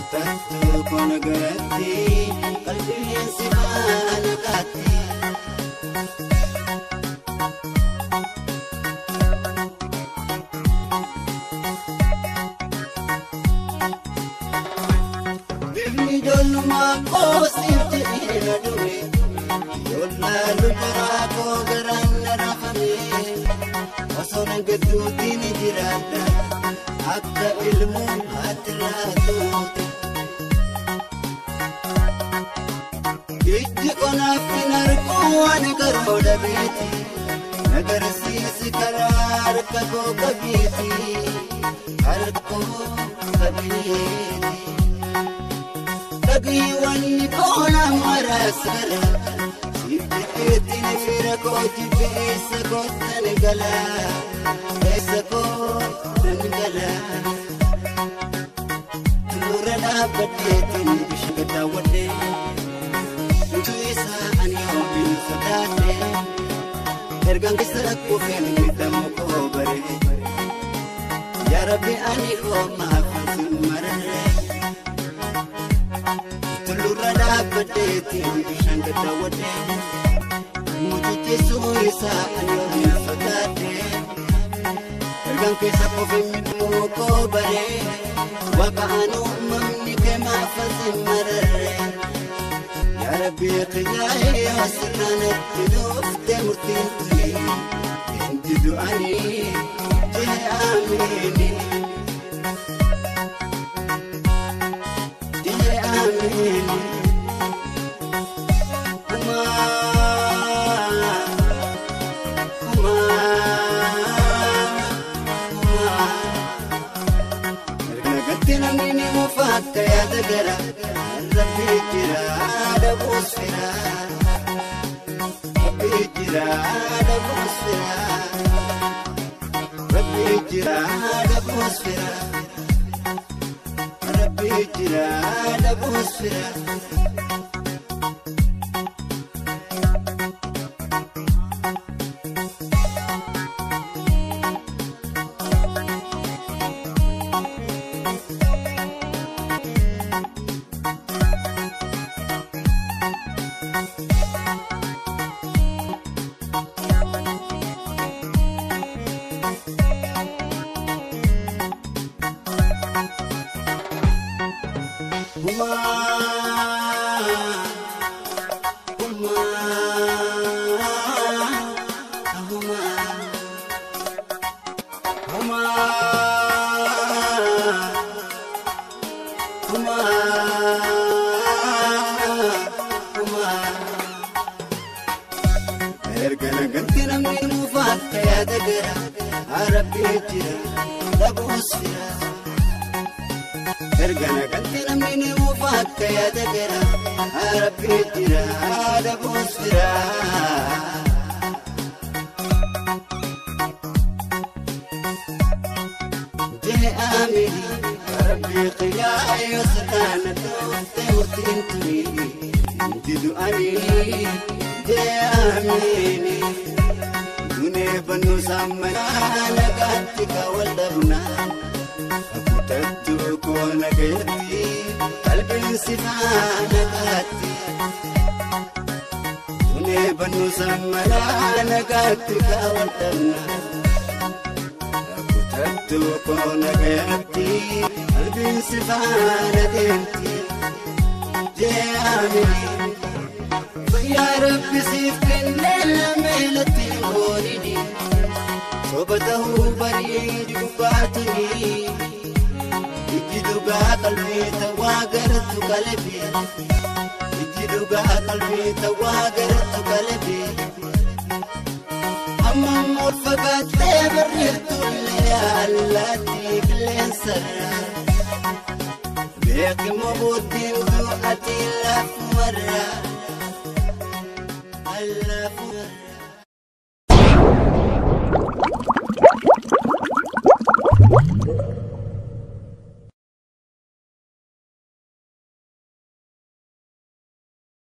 Akutattu kona garatti qalbiin si faana kaatti. Bifni ijoollummaa koo siif jedhee na dhufe yoollaa lubbaa koo garaan na rafame osoo na gadduutiin jiraadha akka ilmuun haati raatuute. Ijji qonaaf hin argu waan garoo dhabeeti nagarsiisi karaa harka koo qabeeti harka koo qabeeti. Dhagiiwwanni koona maraasara sibbiteetiin fira koo jibbeessa kootan gala eessa kootan gala. Tuura dhaabbateetiin bishaan daawwadhee utuu isaa ani ofiin sodaadhee ergaan keessa rakkoo fe'an miidhamu koo baree yaa Rabbi ani hoomaaf hin mararree. Tuura dhaabbateetiin bishaan daawwadhee mutuuteessuu isaa ani ofiin sodaadhee ergaan keessa ofiin miidhamu koo baree waaqaan uumamni kee maaf hin mararree. Yaa Rabbi qiyaa'ee asirraanatti dhooftee murtiin tuni hindi du'anii jee aamiini jee aamiini. Erga namni ni mufaakka yaada gara Rabbi jira dhabuus fira Rabbi jira dhabuus fira Rabbi jira dhabuus fira Rabbi jira dhabuus fira. Erga naganti namni mufaakka yaada gara Rabbi jira dhabuus fira. Erga naganti namni mufaakka yaada gara Rabbi jira dhabuus fira. Jee aamiini Rabbi qiyaa'ee asirraana dhooftee murtiin tuni hindi du'anii jee aamiini. Dunee bannu sammanaa nagaatti kaawwal dhabnaa akutattu koo nagayatti qalbiin si faana kaatti. Dunee bannu sammanaa nagaatti kaawwal dhabnaa akutattu koo nagayatti qalbiin si faana deemti jee aamiini. Yaa Rabbi siif kennee lameelatti hoolini soba ta'uu bareedu baatanii ijji dhugaa qalbii ta'aa garatu qalbii ijji dhugaa qalbii ta'aa garatu qalbii amma mool fagaattee bareeddullee allaatti qilleensarra beekimo booddiin du'ati laafumarra. I love you.